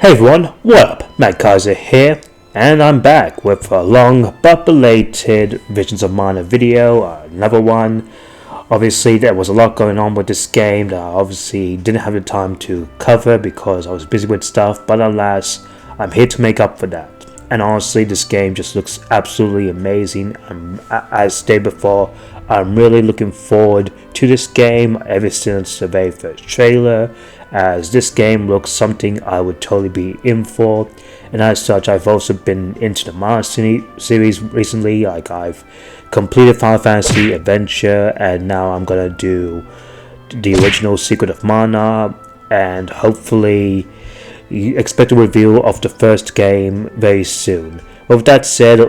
Hey everyone, what up? Matt Kaiser here, and I'm back with a long but belated Visions of Mana video, another one. Obviously, there was a lot going on with this game that I obviously didn't have the time to cover because I was busy with stuff, but alas, I'm here to make up for that. And honestly, this game just looks absolutely amazing. As stated before, I'm really looking forward to this game ever since the very first trailer, as this game looks something I would totally be in for. And as such, I've also been into the Mana series recently. Like, I've completed Final Fantasy Adventure, and now I'm gonna do the original Secret of Mana, and hopefully expect a review of the first game very soon. With that said,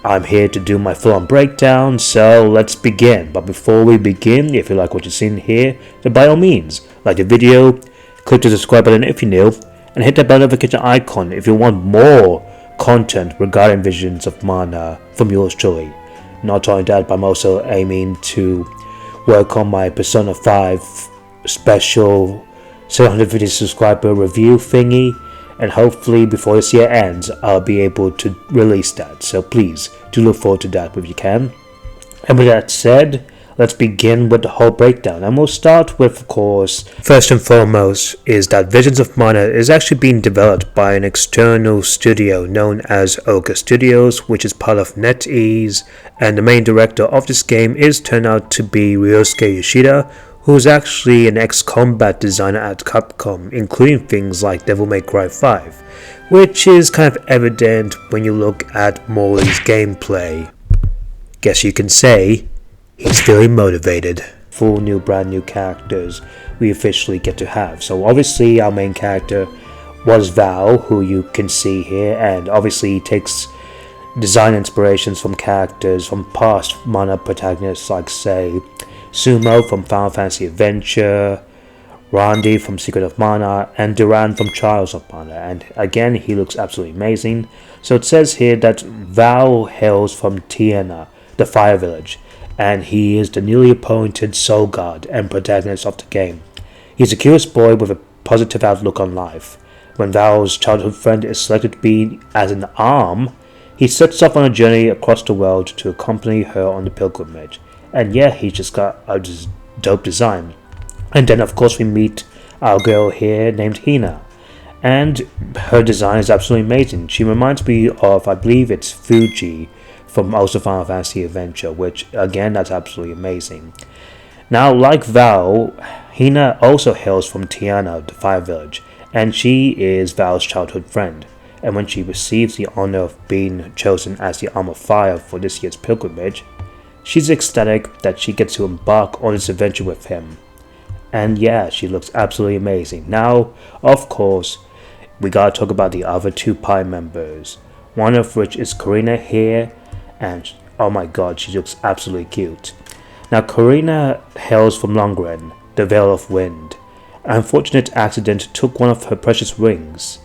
I'm here to do my full-on breakdown, so let's begin. But before we begin, if you like what you've seen here, then by all means, like the video, click the subscribe button if you're new, and hit that bell notification icon if you want more content regarding Visions of Mana from yours truly. Not only that, but I'm also aiming to work on my Persona 5 special 750 subscriber review thingy, and hopefully before this year ends I'll be able to release that, so please do look forward to that if you can. And with that said, let's begin with the whole breakdown, and we'll start with, of course, first and foremost is that Visions of Mana is actually being developed by an external studio known as Ogre Studios, which is part of NetEase, and the main director of this game is turned out to be Ryosuke Yoshida, who's actually an ex-combat designer at Capcom, including things like Devil May Cry 5, which is kind of evident when you look at Morley's gameplay. Guess you can say he's feeling motivated. Full new brand new characters we officially get to have. So obviously our main character was Val, who you can see here, and obviously he takes design inspirations from characters from past Mana protagonists like, say, Sumo from Final Fantasy Adventure, Randy from Secret of Mana, and Duran from Trials of Mana. And again, he looks absolutely amazing. So it says here that Val hails from Tiana, the Fire Village, and he is the newly appointed soul god and protagonist of the game. He's a curious boy with a positive outlook on life. When Val's childhood friend is selected to be as an arm, he sets off on a journey across the world to accompany her on the pilgrimage. And yeah, he just got a dope design. And then of course we meet our girl here named Hina, and her design is absolutely amazing. She reminds me of, I believe it's Fuji from also Final Fantasy Adventure, which again, that's absolutely amazing. Now, like Val, Hina also hails from Tiana, the Fire Village, and she is Val's childhood friend. And when she receives the honor of being chosen as the Arm of Fire for this year's pilgrimage, she's ecstatic that she gets to embark on this adventure with him. And yeah, she looks absolutely amazing. Now, of course, we gotta talk about the other two party members, one of which is Karina here, and oh my god, she looks absolutely cute. Now, Karina hails from Longren, the Veil of Wind. An unfortunate accident took one of her precious rings,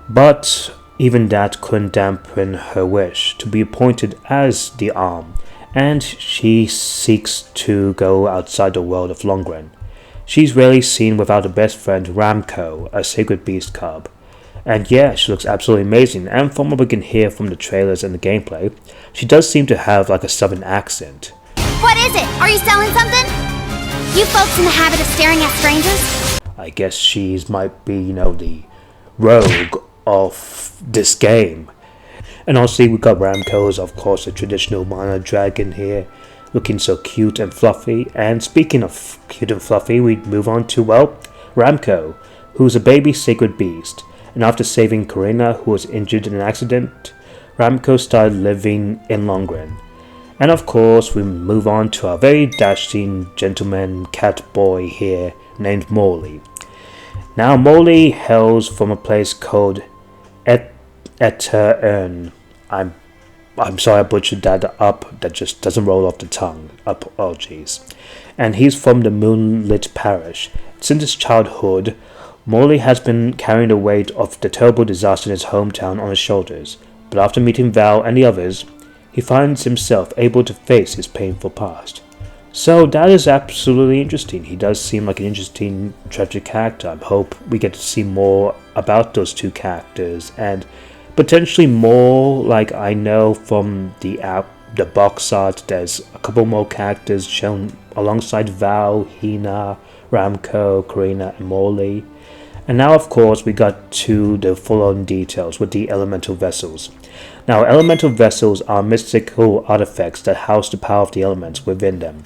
but even that couldn't dampen her wish to be appointed as the Arm, and she seeks to go outside the world of Longren. She's rarely seen without her best friend Ramco, a sacred beast cub. And yeah, she looks absolutely amazing, and from what we can hear from the trailers and the gameplay, she does seem to have like a southern accent. What is it? Are you selling something? You folks in the habit of staring at strangers? I guess she might be, the rogue of this game. And obviously we got Ramco's, of course, the traditional Mana dragon here, looking so cute and fluffy. And speaking of cute and fluffy, we move on to, well, Ramco, who's a baby sacred beast. And after saving Karina, who was injured in an accident, Ramco started living in Longren. And of course, we move on to our very dashing gentleman cat boy here, named Morley. Now, Morley hails from a place called Etern. I'm sorry I butchered that up. That just doesn't roll off the tongue. Apologies. And he's from the Moonlit Parish. Since his childhood, Morley has been carrying the weight of the terrible disaster in his hometown on his shoulders. But after meeting Val and the others, he finds himself able to face his painful past. So that is absolutely interesting. He does seem like an interesting, tragic character. I hope we get to see more about those two characters, and potentially more. Like, I know from the box art, there's a couple more characters shown alongside Val, Hina, Ramco, Karina, and Morley. And now, of course, we got to the full-on details with the elemental vessels. Now, elemental vessels are mystical artifacts that house the power of the elements within them.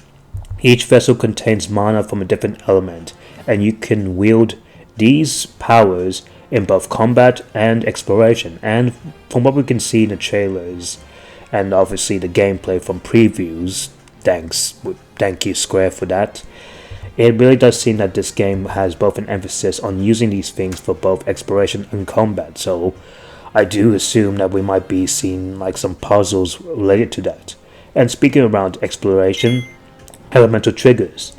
Each vessel contains mana from a different element, and you can wield these powers in both combat and exploration. And from what we can see in the trailers, and obviously the gameplay from previews, thank you Square for that, it really does seem that this game has both an emphasis on using these things for both exploration and combat, so I do assume that we might be seeing like some puzzles related to that. And speaking around exploration, elemental triggers.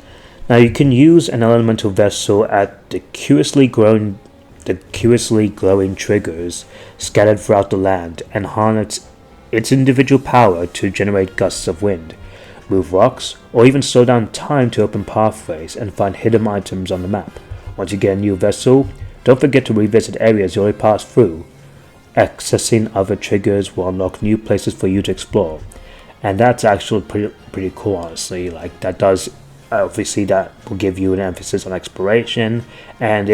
Now you can use an elemental vessel at the curiously glowing triggers scattered throughout the land and harness its individual power to generate gusts of wind, move rocks, or even slow down time to open pathways and find hidden items on the map. Once you get a new vessel, don't forget to revisit areas you already passed through. Accessing other triggers will unlock new places for you to explore. And that's actually pretty cool, honestly. Like, that does, obviously that will give you an emphasis on exploration, and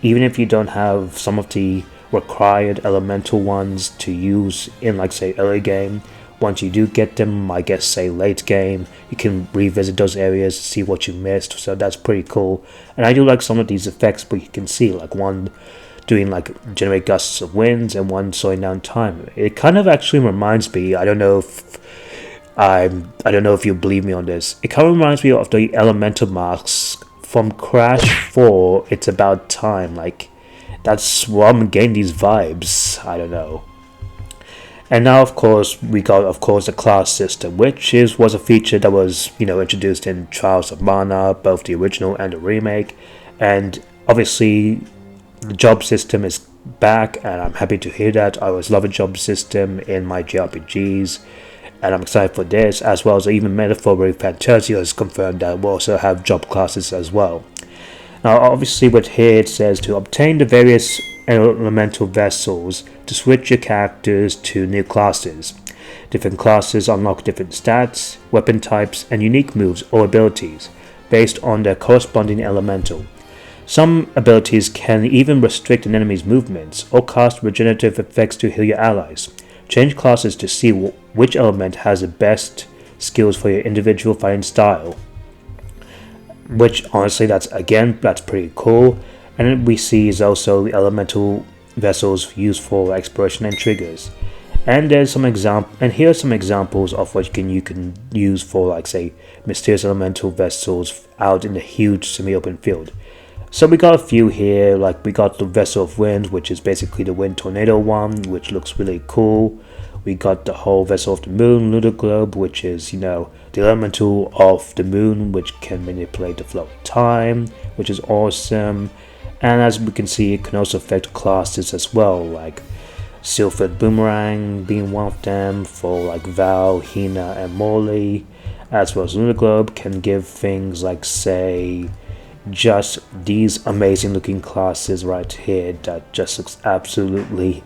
even if you don't have some of the required elemental ones to use in, like, say, early game, once you do get them, I guess, say, late game, you can revisit those areas, see what you missed, so that's pretty cool. And I do like some of these effects, but you can see, like, one doing, like, generate gusts of winds, and one slowing down time. It kind of actually reminds me, I don't know if you believe me on this, it kind of reminds me of the elemental masks from Crash 4, It's About Time. Like, that's where I'm getting these vibes, I don't know. And now, of course, we got, of course, the class system, which was a feature that was, introduced in Trials of Mana, both the original and the remake. And obviously, the job system is back, and I'm happy to hear that. I always love a job system in my JRPGs, and I'm excited for this, as well as even Metaphor Fantasia has confirmed that we'll also have job classes as well. Now, obviously, with here it says to obtain the various elemental vessels to switch your characters to new classes. Different classes unlock different stats, weapon types, and unique moves or abilities based on their corresponding elemental. Some abilities can even restrict an enemy's movements or cast regenerative effects to heal your allies. Change classes to see which element has the best skills for your individual fighting style. Which, honestly, that's pretty cool. And then we see is also the elemental vessels used for exploration and triggers. And here's some examples of what you can use for, like, say, mysterious elemental vessels out in the huge semi-open field. So we got a few here, like we got the Vessel of Wind, which is basically the Wind Tornado one, which looks really cool. We got the whole Vessel of the Moon, Lunar Globe, which is, the elemental of the moon, which can manipulate the flow of time, which is awesome. And as we can see, it can also affect classes as well, like Sylphid Boomerang being one of them for like Val, Hina, and Morley, as well as Lunar Globe can give things like, say, just these amazing looking classes right here that just looks absolutely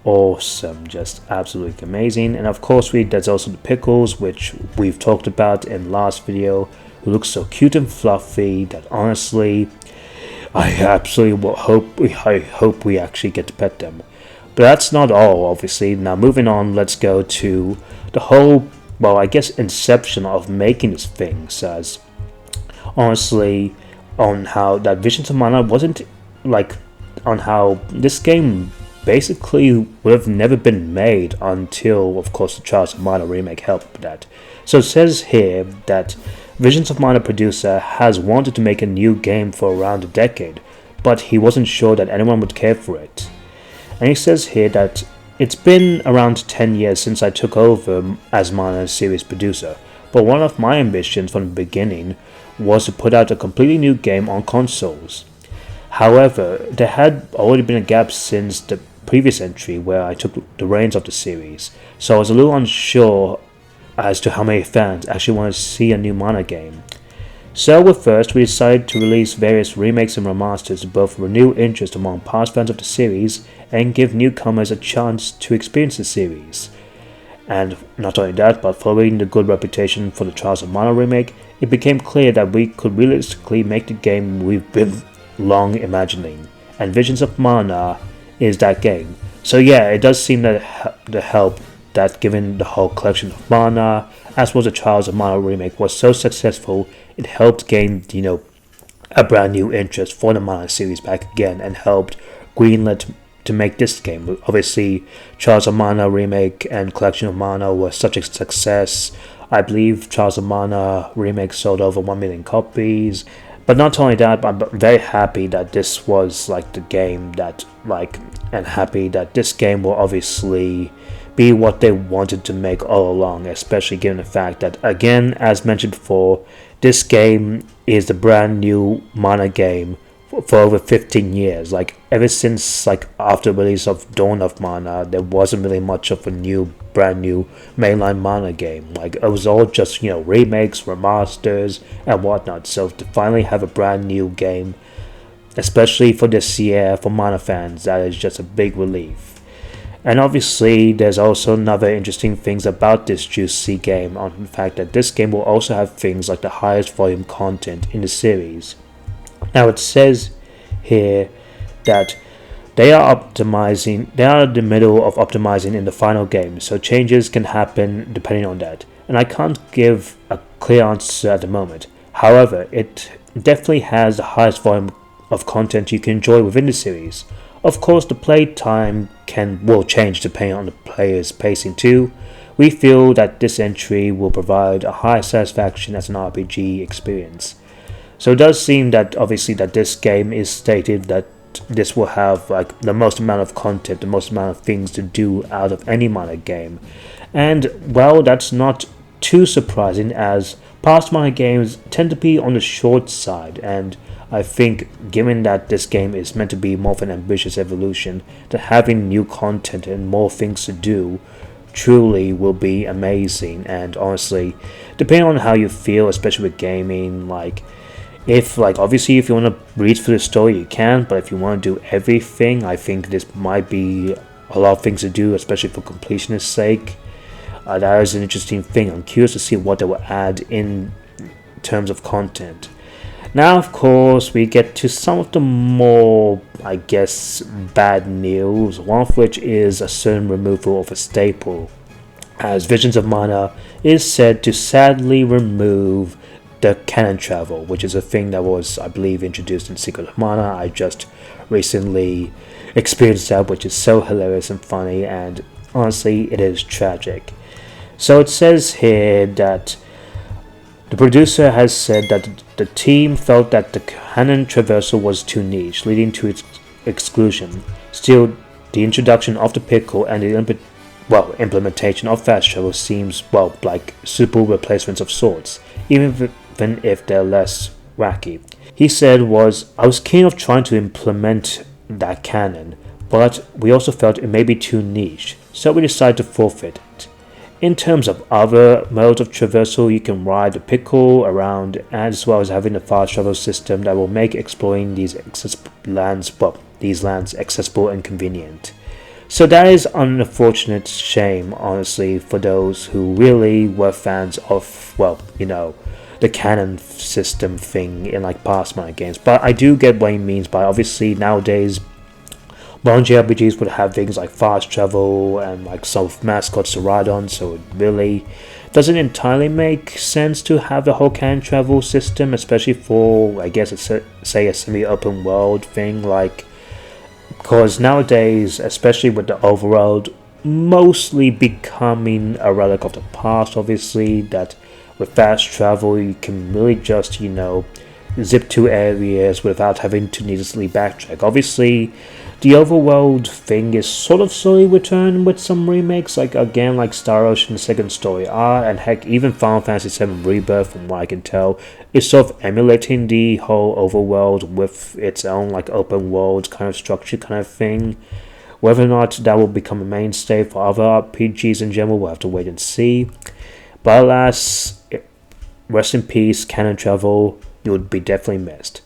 awesome, just absolutely amazing. And of course there's also the Pickles, which we've talked about in last video, who looks so cute and fluffy that honestly I hope we actually get to pet them. But that's not all, obviously. Now moving on, let's go to the whole, inception of making this thing. Says honestly on how that Visions of Mana wasn't on how this game basically would have never been made until, of course, the Trials of Mana remake helped with that. So it says here that Visions of Mana producer has wanted to make a new game for around a decade, but he wasn't sure that anyone would care for it. And he says here that it's been around 10 years since I took over as Mana's series producer, but one of my ambitions from the beginning was to put out a completely new game on consoles. However, there had already been a gap since the previous entry where I took the reins of the series, so I was a little unsure as to how many fans actually wanted to see a new Mana game. So with first, we decided to release various remakes and remasters to both renew interest among past fans of the series and give newcomers a chance to experience the series. And not only that, but following the good reputation for the Trials of Mana remake, it became clear that we could realistically make the game we've been long imagining, and Visions of Mana is that game. So yeah, it does seem that the help that given the whole collection of Mana, as well as the Trials of Mana remake, was so successful, it helped gain, a brand new interest for the Mana series back again, and helped greenlit to make this game. Obviously, Trials of Mana remake and Collection of Mana was such a success. I believe Trials of Mana remake sold over 1 million copies. But not only that, I'm very happy that this was like the game that and happy that this game will obviously be what they wanted to make all along, especially given the fact that, again, as mentioned before, this game is the brand new Mana game for over 15 years. Ever since after the release of Dawn of Mana, there wasn't really much of a brand new mainline Mana game. It was all just remakes, remasters, and whatnot. So to finally have a brand new game, especially for this year for Mana fans, that is just a big relief. And obviously, there's also another interesting things about this juicy game, on the fact that this game will also have things like the highest volume content in the series. Now it says here that they are in the middle of optimizing in the final game, so changes can happen depending on that. And I can't give a clear answer at the moment. However, it definitely has the highest volume of content you can enjoy within the series. Of course, the play time will change depending on the player's pacing too. We feel that this entry will provide a high satisfaction as an RPG experience. So it does seem that obviously that this game is stated that this will have the most amount of content, the most amount of things to do out of any Mana game. And well, that's not too surprising, as past Mana games tend to be on the short side, and I think given that this game is meant to be more of an ambitious evolution, that having new content and more things to do truly will be amazing. And honestly, depending on how you feel, especially with gaming, obviously if you want to read through the story you can, but if you want to do everything, I think this might be a lot of things to do, especially for completionist sake. That is an interesting thing. I'm curious to see what they will add in terms of content. Now, of course, we get to some of the more, bad news, one of which is a certain removal of a staple, as Visions of Mana is said to sadly remove the canon travel, which is a thing that was, I believe, introduced in Secret of Mana. I just recently experienced that, which is so hilarious and funny, and honestly, it is tragic. So it says here that the producer has said that the team felt that the canon traversal was too niche, leading to its exclusion. Still, the introduction of the pickle and the implementation of fast travel seems, like suitable replacements of sorts, even if they're less wacky. He said I was keen of trying to implement that canon, but we also felt it may be too niche, so we decided to forfeit it. In terms of other modes of traversal, you can ride the pickle around, as well as having a fast travel system that will make exploring these lands accessible and convenient. So that is an unfortunate shame, honestly, for those who really were fans of, the canon system thing in past Mana games. But I do get what he means by, obviously, nowadays modern JRPGs would have things like fast travel and some mascots to ride on, so it really doesn't entirely make sense to have the whole canon travel system, especially for, a semi-open world thing, because nowadays, especially with the overworld mostly becoming a relic of the past, obviously, that with fast travel you can really just, zip to areas without having to needlessly backtrack. Obviously, the overworld thing is sort of slowly returned with some remakes, like Star Ocean Second Story R, and heck, even Final Fantasy VII Rebirth, from what I can tell, is sort of emulating the whole overworld with its own open world kind of structure kind of thing. Whether or not that will become a mainstay for other RPGs in general, we'll have to wait and see. But alas, rest in peace, canon travel. You would be definitely missed.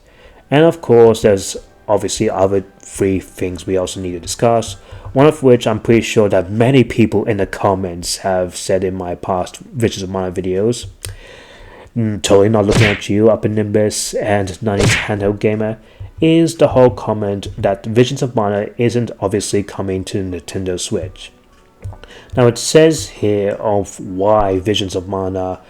And of course, there's obviously other three things we also need to discuss. One of which I'm pretty sure that many people in the comments have said in my past Visions of Mana videos. Totally not looking at you, Upper Nimbus and 90s Handheld Gamer, is the whole comment that Visions of Mana isn't obviously coming to Nintendo Switch. Now it says here of why Visions of Mana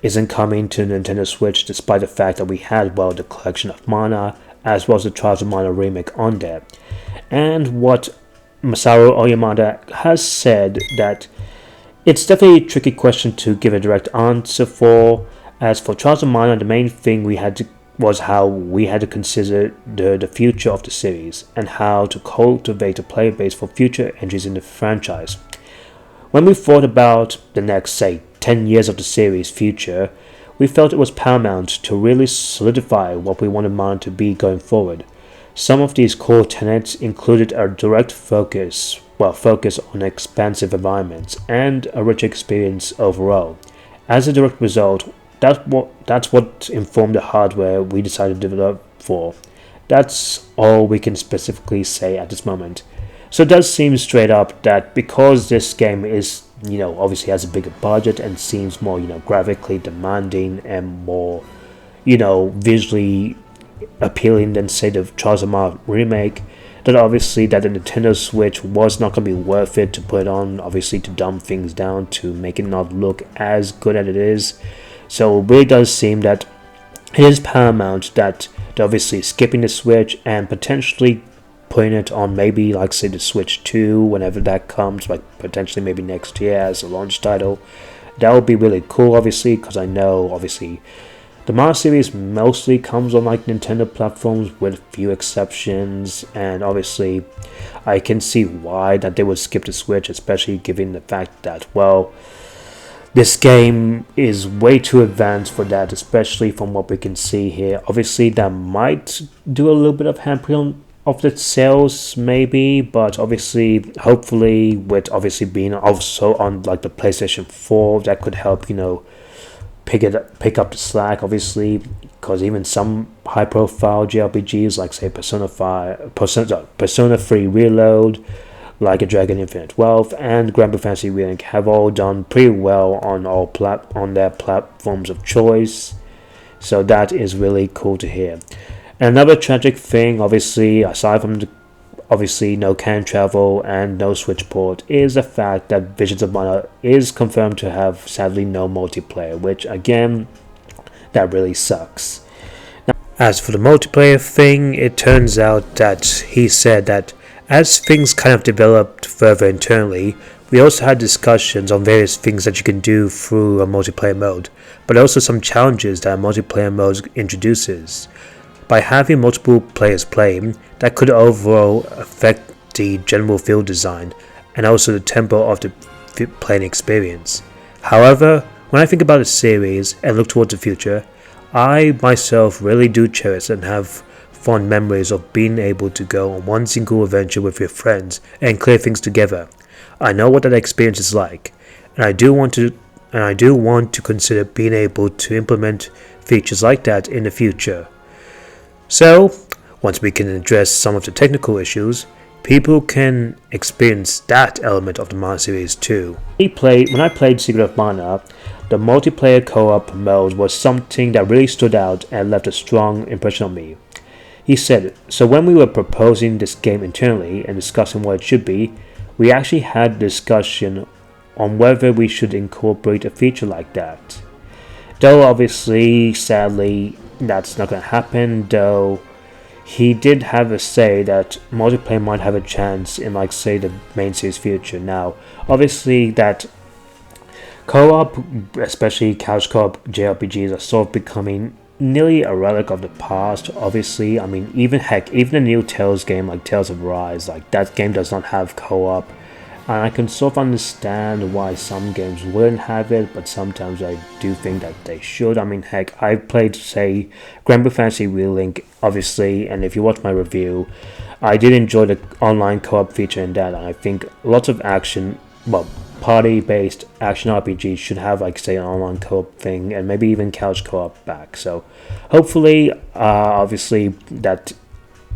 isn't coming to Nintendo Switch despite the fact that we had, well, the Collection of Mana as well as the Trials of Mana remake on there. And what Masaru Oyamada has said that it's definitely a tricky question to give a direct answer for. As for Trials of Mana, the main thing was how we had to consider the future of the series and how to cultivate a player base for future entries in the franchise. When we thought about the next, say, 10 years of the series' future, we felt it was paramount to really solidify what we wanted Mana to be going forward. Some of these core tenets included a direct focus on expansive environments and a rich experience overall. As a direct result, that's what informed the hardware we decided to develop for. That's all we can specifically say at this moment. So it does seem straight up that because this game is, obviously has a bigger budget and seems more, graphically demanding and more, visually appealing than, say, the Trials of Mana remake, that obviously that the Nintendo Switch was not going to be worth it to put on, obviously to dumb things down, to make it not look as good as it is. So it really does seem that it is paramount that they're obviously skipping the Switch and potentially putting it on maybe, like, say, the Switch 2 whenever that comes, like potentially maybe next year as a launch title. That would be really cool, obviously, because I know, obviously, the Mana series mostly comes on, like, Nintendo platforms with few exceptions, and obviously I can see why that they would skip the Switch, especially given the fact that, well, this game is way too advanced for that, especially from what we can see here. Obviously, that might do a little bit of hampering of the sales, maybe, but obviously, hopefully, with obviously being also on, like, the PlayStation 4, that could help, pick up the slack, obviously, because even some high-profile JRPGs, like, say, Persona 3 Reload, Like a Dragon Infinite Wealth, and Granblue Fantasy Relink have all done pretty well on their platforms of choice. So that is really cool to hear. And another tragic thing, obviously, aside from no canon travel and no Switch port, is the fact that Visions of Mana is confirmed to have sadly no multiplayer, which again, that really sucks. Now, as for the multiplayer thing, it turns out that he said that as things kind of developed further internally, we also had discussions on various things that you can do through a multiplayer mode, but also some challenges that a multiplayer mode introduces. By having multiple players playing, that could overall affect the general field design and also the tempo of the playing experience. However, when I think about the series and look towards the future, I myself really do cherish and have fond memories of being able to go on one single adventure with your friends and clear things together. I know what that experience is like, and I do want to consider being able to implement features like that in the future. So, once we can address some of the technical issues, people can experience that element of the Mana series too. When I played Secret of Mana, the multiplayer co-op mode was something that really stood out and left a strong impression on me. He said, so when we were proposing this game internally and discussing what it should be, we actually had a discussion on whether we should incorporate a feature like that. Though obviously, sadly, that's not going to happen, though he did have a say that multiplayer might have a chance in, like, say, the main series future. Now, obviously that co-op, especially couch co-op JRPGs, are sort of becoming nearly a relic of the past. Obviously, I mean, even the new Tales game, like Tales of Rise, like that game does not have co-op, and I can sort of understand why some games wouldn't have it, but sometimes I do think that they should. I mean, heck, I played, say, Granblue Fantasy Relink, obviously, and if you watch my review, I did enjoy the online co-op feature in that, and I think lots of action, well, party-based action RPG should have, like, say, an online co-op thing, and maybe even couch co-op back. So hopefully, obviously, that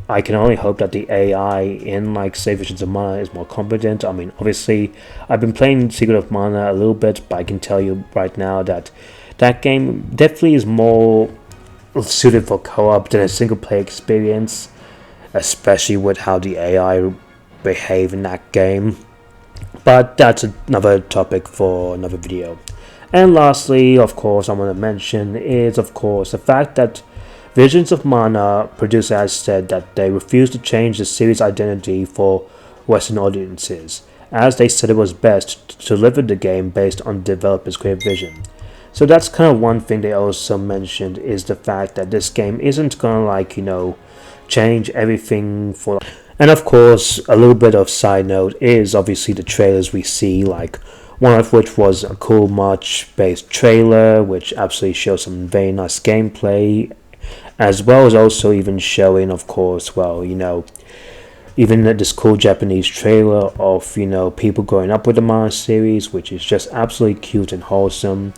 I can only hope that the AI in, like, say, Visions of Mana is more competent. I mean, obviously, I've been playing Secret of Mana a little bit, but I can tell you right now that that game definitely is more suited for co-op than a single-player experience, especially with how the AI behave in that game. But that's another topic for another video. And lastly, of course, I want to mention is, of course, the fact that Visions of Mana producer has said that they refuse to change the series' identity for Western audiences, as they said it was best to deliver the game based on the developer's creative vision. So that's kind of one thing they also mentioned, is the fact that this game isn't gonna, like, change everything for. And of course, a little bit of side note is obviously the trailers we see, like one of which was a cool March-based trailer, which absolutely shows some very nice gameplay, as well as also even showing, of course, well, even this cool Japanese trailer of, people growing up with the Mana series, which is just absolutely cute and wholesome.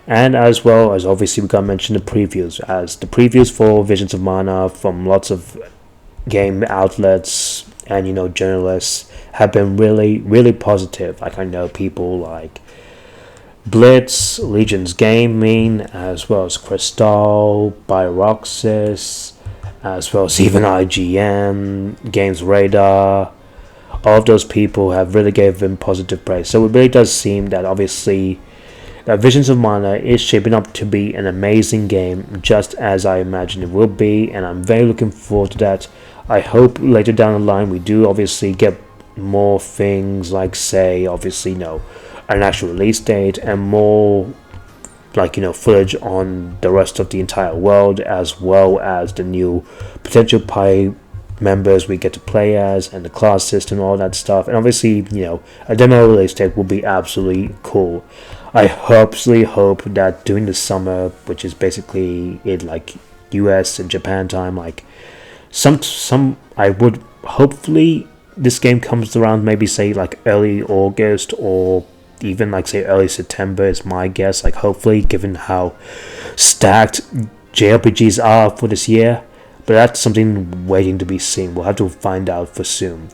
And as well as, obviously, we gotta mention the previews, as the previews for Visions of Mana from lots of game outlets and, journalists have been really, really positive. Like, I know people like Blitz, Legion's Gaming, as well as Crystal, Byroxis, as well as even IGN, Games Radar. All of those people have really given positive praise. So it really does seem that, obviously, Visions of Mana is shaping up to be an amazing game, just as I imagine it will be, and I'm very looking forward to that. I hope later down the line we do obviously get more things, like, say, obviously, an actual release date, and more, like, footage on the rest of the entire world, as well as the new potential party members we get to play as, and the class system, all that stuff. And obviously, a demo release date will be absolutely cool. I hopefully hope that during the summer, which is basically it, like US and Japan time, like I would hopefully this game comes around maybe say like early August, or even like say early September is my guess. Like, hopefully, given how stacked JRPGs are for this year. But that's something waiting to be seen. We'll have to find out for soon.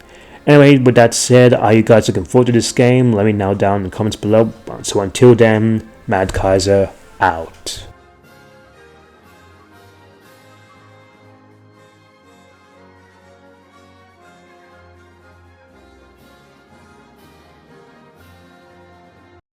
Anyway, with that said, are you guys looking forward to this game? Let me know down in the comments below. So until then, Mad Kaiser out.